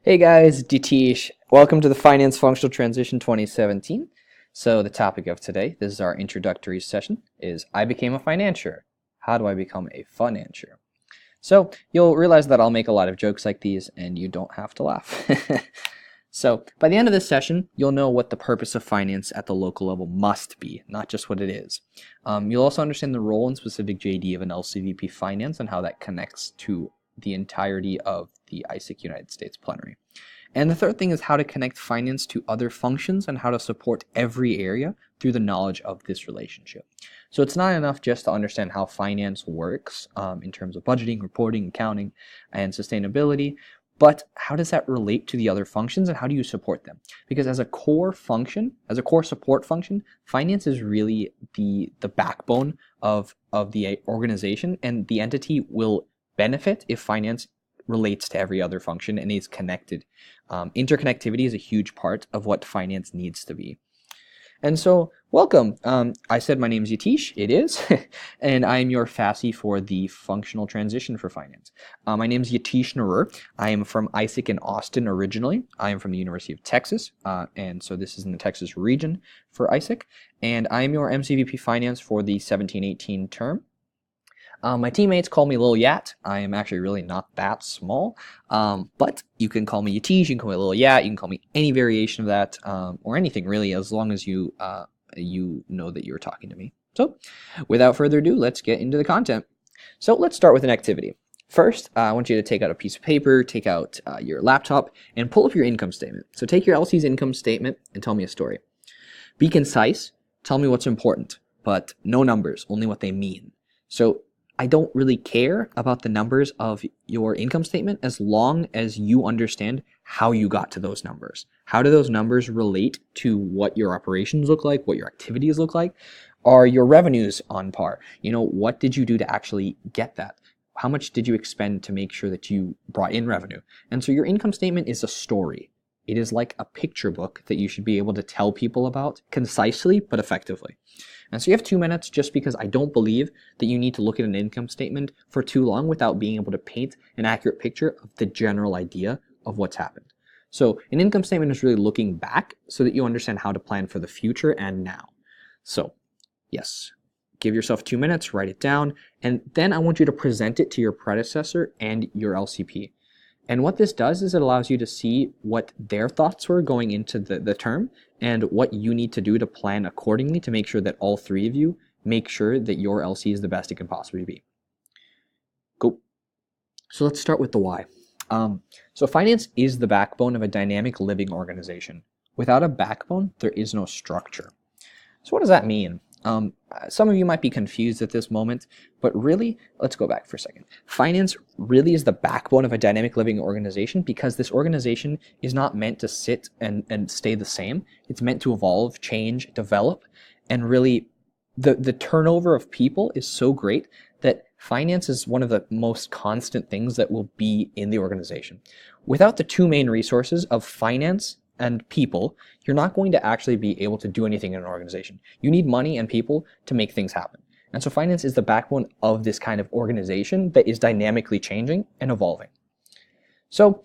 Hey guys, Ditish. Welcome to the Finance Functional Transition 2017. So the topic of today, this is our introductory session, is I became a financier. How do I become a financier? So you'll realize that I'll make a lot of jokes like these and you don't have to laugh. So by the end of this session, you'll know what the purpose of finance at the local level must be, not just what it is. You'll also understand the role and specific JD of an LCVP finance and how that connects to the entirety of the ISIC United States plenary. And the third thing is how to connect finance to other functions and how to support every area through the knowledge of this relationship. So it's not enough just to understand how finance works in terms of budgeting, reporting, accounting, and sustainability, but how does that relate to the other functions and how do you support them? Because as a core function, as a core support function, finance is really the backbone of the organization, and the entity will benefit if finance relates to every other function and is connected. Interconnectivity is a huge part of what finance needs to be. And so, welcome. I said my name is Yatish. It is. And I am your FASI for the functional transition for finance. My name is Yatish Narur. I am from ISIC in Austin originally. I am from the University of Texas. And so this is in the Texas region for ISIC. And I am your MCVP finance for the 17-18 term. My teammates call me Lil Yat. I am actually really not that small, but you can call me Yatish, you can call me Lil Yat, you can call me any variation of that, or anything really, as long as you know that you're talking to me. So, without further ado, let's get into the content. So let's start with an activity. First, I want you to take out a piece of paper, take out your laptop, and pull up your income statement. So take your LC's income statement and tell me a story. Be concise, tell me what's important, but no numbers, only what they mean. So I don't really care about the numbers of your income statement as long as you understand how you got to those numbers. How do those numbers relate to what your operations look like, what your activities look like? Are your revenues on par? What did you do to actually get that? How much did you expend to make sure that you brought in revenue? And so your income statement is a story. It is like a picture book that you should be able to tell people about concisely but effectively. And so you have 2 minutes, just because I don't believe that you need to look at an income statement for too long without being able to paint an accurate picture of the general idea of what's happened. So an income statement is really looking back so that you understand how to plan for the future and now. So yes, give yourself 2 minutes, write it down, and then I want you to present it to your predecessor and your LCP. And what this does is it allows you to see what their thoughts were going into the term and what you need to do to plan accordingly to make sure that all three of you make sure that your LC is the best it can possibly be. Go. So let's start with the why. So finance is the backbone of a dynamic living organization. Without a backbone, there is no structure. So what does that mean? Some of you might be confused at this moment, but really, let's go back for a second. Finance really is the backbone of a dynamic living organization because this organization is not meant to sit and stay the same. It's meant to evolve, change, develop, and really the turnover of people is so great that finance is one of the most constant things that will be in the organization. Without the two main resources of finance and people, you're not going to actually be able to do anything in an organization. You need money and people to make things happen. And so finance is the backbone of this kind of organization that is dynamically changing and evolving. So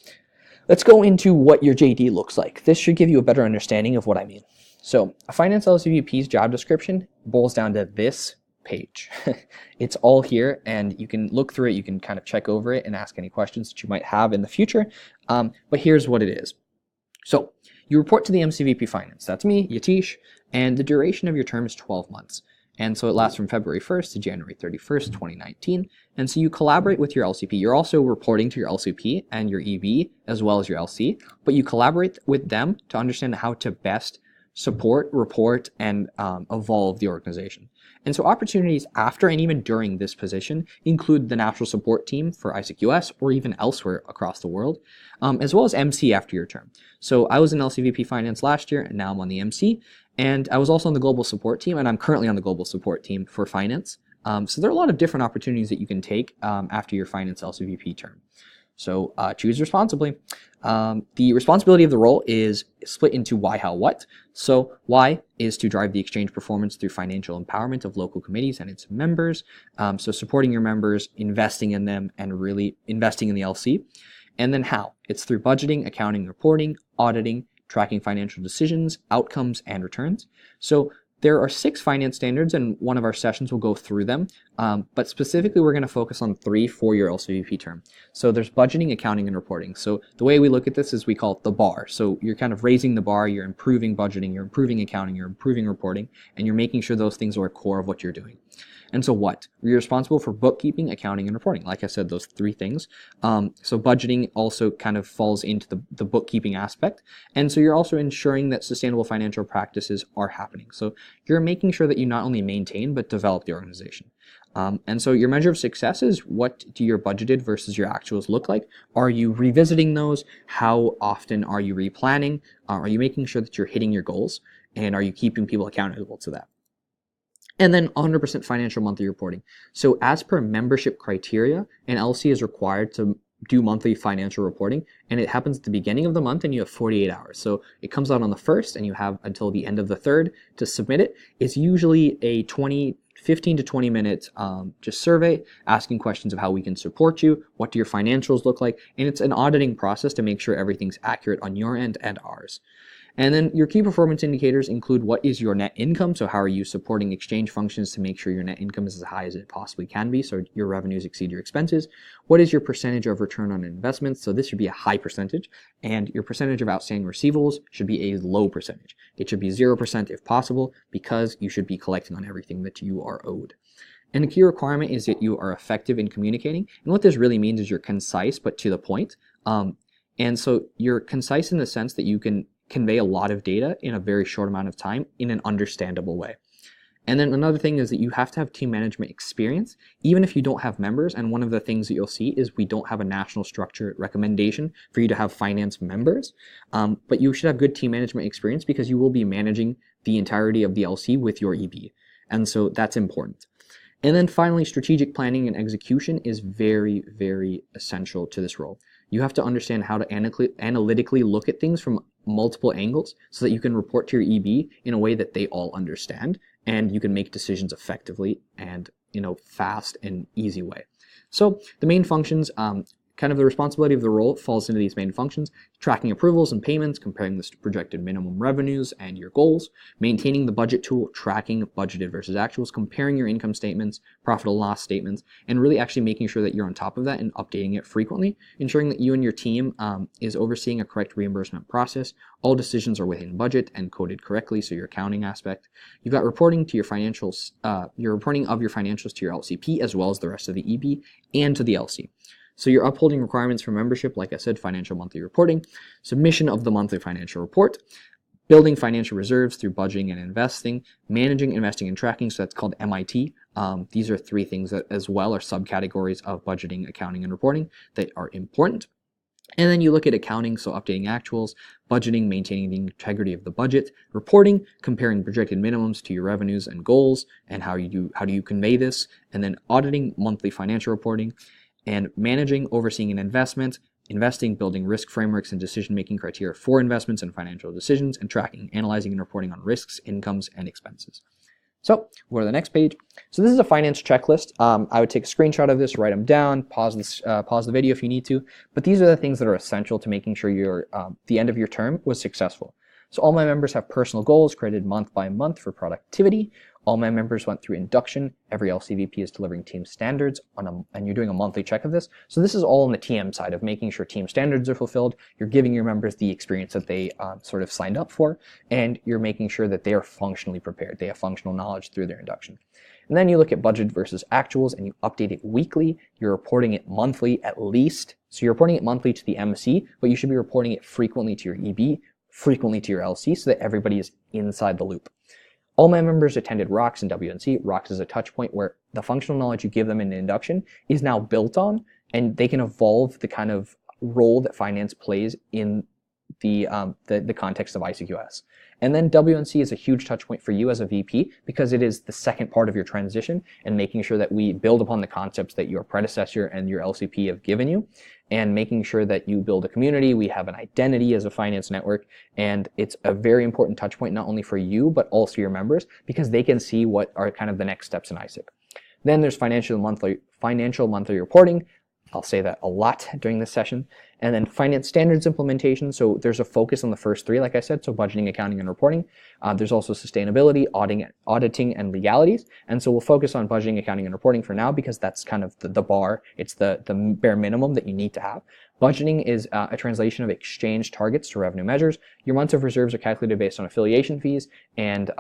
let's go into what your JD looks like. This should give you a better understanding of what I mean. So a finance LCVP's job description boils down to this page. It's all here and you can look through it, you can kind of check over it and ask any questions that you might have in the future. But here's what it is. So you report to the MCVP Finance. That's me, Yatish, and the duration of your term is 12 months. And so it lasts from February 1st to January 31st, 2019. And so you collaborate with your LCP. You're also reporting to your LCP and your EB as well as your LC, but you collaborate with them to understand how to best support, report, and evolve the organization. And so opportunities after and even during this position include the national support team for ISIC US or even elsewhere across the world, as well as MC after your term. So I was in LCVP Finance last year and now I'm on the MC, and I was also on the global support team and I'm currently on the global support team for finance. So there are a lot of different opportunities that you can take after your finance LCVP term. So choose responsibly. The responsibility of the role is split into why, how, what. So why is to drive the exchange performance through financial empowerment of local committees and its members. So supporting your members, investing in them, and really investing in the LC. And then how? It's through budgeting, accounting, reporting, auditing, tracking financial decisions, outcomes, and returns. So there are 6 finance standards, and one of our sessions will go through them. But specifically, we're going to focus on 3 for your LCVP term. So there's budgeting, accounting, and reporting. So the way we look at this is we call it the bar. So you're kind of raising the bar, you're improving budgeting, you're improving accounting, you're improving reporting, and you're making sure those things are a core of what you're doing. And so what? You're responsible for bookkeeping, accounting, and reporting. Like I said, those 3 things. So budgeting also kind of falls into the bookkeeping aspect. And so you're also ensuring that sustainable financial practices are happening. So you're making sure that you not only maintain, but develop the organization. And so your measure of success is, what do your budgeted versus your actuals look like? Are you revisiting those? How often are you replanning? Are you making sure that you're hitting your goals? And are you keeping people accountable to that? And then 100% financial monthly reporting. So as per membership criteria, an LC is required to do monthly financial reporting, and it happens at the beginning of the month, and you have 48 hours. So it comes out on the 1st, and you have until the end of the 3rd to submit it. It's usually a 15 to 20 minute just survey asking questions of how we can support you, what do your financials look like, and it's an auditing process to make sure everything's accurate on your end and ours. And then your key performance indicators include, what is your net income? So how are you supporting exchange functions to make sure your net income is as high as it possibly can be, so your revenues exceed your expenses? What is your percentage of return on investments? So this should be a high percentage. And your percentage of outstanding receivables should be a low percentage. It should be 0% if possible, because you should be collecting on everything that you are owed. And a key requirement is that you are effective in communicating. And what this really means is you're concise but to the point. And so you're concise in the sense that you can convey a lot of data in a very short amount of time in an understandable way. And then another thing is that you have to have team management experience, even if you don't have members. And one of the things that you'll see is we don't have a national structure recommendation for you to have finance members, but you should have good team management experience, because you will be managing the entirety of the LC with your EB. And so that's important. And then finally, strategic planning and execution is very, very essential to this role. You have to understand how to analytically look at things from multiple angles, so that you can report to your EB in a way that they all understand, and you can make decisions effectively and fast and easy way. So the main functions, kind of the responsibility of the role falls into these main functions: tracking approvals and payments, comparing the projected minimum revenues and your goals, maintaining the budget tool, tracking budgeted versus actuals, comparing your income statements, profit and loss statements, and really actually making sure that you're on top of that and updating it frequently, ensuring that you and your team is overseeing a correct reimbursement process. All decisions are within budget and coded correctly, so your accounting aspect. You've got reporting to your financials, your reporting of your financials to your LCP, as well as the rest of the EB and to the LC. So you're upholding requirements for membership, like I said, financial monthly reporting, submission of the monthly financial report, building financial reserves through budgeting and investing, managing, investing, and tracking, so that's called MIT. These are 3 things that as well are subcategories of budgeting, accounting, and reporting that are important. And then you look at accounting, so updating actuals, budgeting, maintaining the integrity of the budget, reporting, comparing projected minimums to your revenues and goals, and how do you convey this, and then auditing, monthly financial reporting, and managing, overseeing an investment, investing, building risk frameworks and decision-making criteria for investments and financial decisions, and tracking, analyzing, and reporting on risks, incomes, and expenses. So we'll go to the next page. So this is a finance checklist. I would take a screenshot of this, write them down, pause the video if you need to. But these are the things that are essential to making sure the end of your term was successful. So all my members have personal goals created month by month for productivity. All my members went through induction. Every LCVP is delivering team standards and you're doing a monthly check of this. So this is all on the TM side of making sure team standards are fulfilled. You're giving your members the experience that they sort of signed up for, and you're making sure that they are functionally prepared. They have functional knowledge through their induction. And then you look at budget versus actuals, and you update it weekly. You're reporting it monthly at least. So you're reporting it monthly to the MC, but you should be reporting it frequently to your EB, frequently to your LC, so that everybody is inside the loop. All my members attended ROCS and WNC. ROCS is a touch point where the functional knowledge you give them in induction is now built on, and they can evolve the kind of role that finance plays in the context of ICQS. And then WNC is a huge touch point for you as a VP, because it is the second part of your transition and making sure that we build upon the concepts that your predecessor and your LCP have given you, and making sure that you build a community. We have an identity as a finance network, and it's a very important touch point not only for you but also your members, because they can see what are kind of the next steps in ISIC. Then there's financial monthly reporting. I'll say that a lot during this session. And then finance standards implementation. So there's a focus on the first three, like I said, so budgeting, accounting, and reporting. There's also sustainability, auditing, and legalities. And so we'll focus on budgeting, accounting, and reporting for now because that's kind of the bar. It's the bare minimum that you need to have. Budgeting is a translation of exchange targets to revenue measures. Your months of reserves are calculated based on affiliation fees and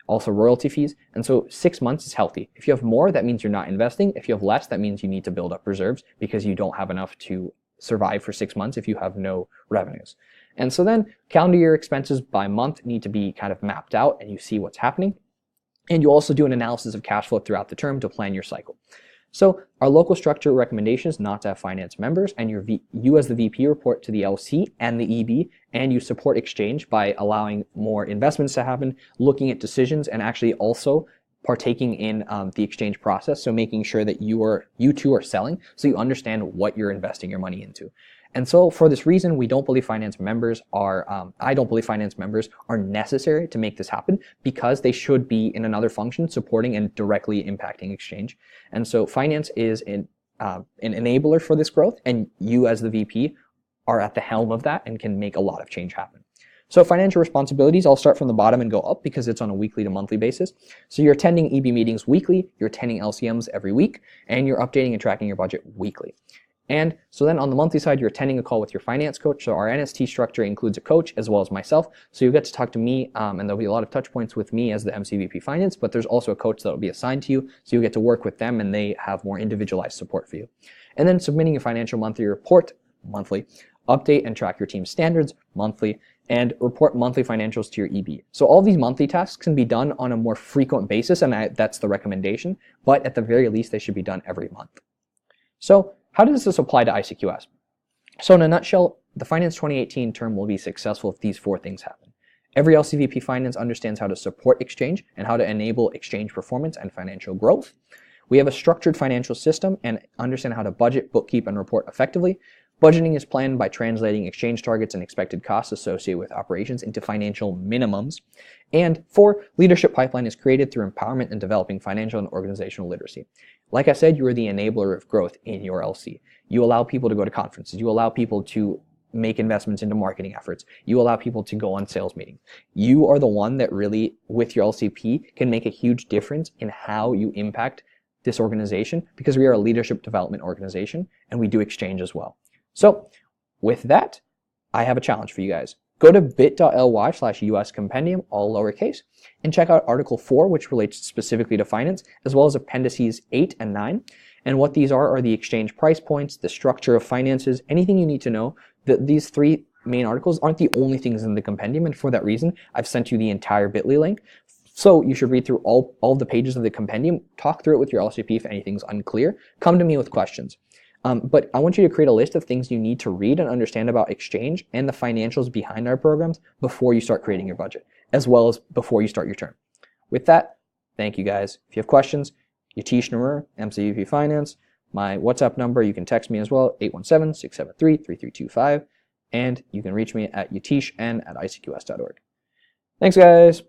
also royalty fees. And so 6 months is healthy. If you have more, that means you're not investing. If you have less, that means you need to build up reserves because you don't have enough to survive for 6 months if you have no revenues. And so then calendar year expenses by month need to be kind of mapped out and you see what's happening. And you also do an analysis of cash flow throughout the term to plan your cycle. So our local structure recommendation is not to have finance members, and you as the VP report to the LC and the EB, and you support exchange by allowing more investments to happen, looking at decisions, and actually also partaking in the exchange process. So making sure that you two are selling, so you understand what you're investing your money into. And so for this reason, we don't believe finance members are, I don't believe finance members are necessary to make this happen because they should be in another function supporting and directly impacting exchange. And so finance is an enabler for this growth, and you as the VP are at the helm of that and can make a lot of change happen. So financial responsibilities, I'll start from the bottom and go up because it's on a weekly to monthly basis. So you're attending EB meetings weekly, you're attending LCMs every week, and you're updating and tracking your budget weekly. And so then on the monthly side, you're attending a call with your finance coach. So our NST structure includes a coach as well as myself. So you get to talk to me and there'll be a lot of touch points with me as the MCVP Finance, but there's also a coach that will be assigned to you. So you get to work with them and they have more individualized support for you. And then submitting a financial monthly report monthly, update and track your team's standards monthly, and report monthly financials to your EB. So all these monthly tasks can be done on a more frequent basis, and that's the recommendation, but at the very least, they should be done every month. So how does this apply to ICQS? So in a nutshell, the Finance 2018 term will be successful if these 4 things happen. Every LCVP Finance understands how to support exchange and how to enable exchange performance and financial growth. We have a structured financial system and understand how to budget, bookkeep, and report effectively. Budgeting is planned by translating exchange targets and expected costs associated with operations into financial minimums. And 4, leadership pipeline is created through empowerment and developing financial and organizational literacy. Like I said, you are the enabler of growth in your LC. You allow people to go to conferences. You allow people to make investments into marketing efforts. You allow people to go on sales meetings. You are the one that really, with your LCP, can make a huge difference in how you impact this organization because we are a leadership development organization and we do exchange as well. So with that, I have a challenge for you guys. Go to bit.ly/US Compendium, all lowercase, and check out Article 4, which relates specifically to finance, as well as Appendices 8 and 9. And what these are the exchange price points, the structure of finances, anything you need to know. These 3 main articles aren't the only things in the compendium, and for that reason, I've sent you the entire bit.ly link. So you should read through all the pages of the compendium, talk through it with your LCP if anything's unclear, come to me with questions. But I want you to create a list of things you need to read and understand about exchange and the financials behind our programs before you start creating your budget, as well as before you start your term. With that, thank you guys. If you have questions, Yatish Namur, MCVP Finance, my WhatsApp number, you can text me as well, 817-673-3325, and you can reach me at yatishn@icqs.org. Thanks, guys.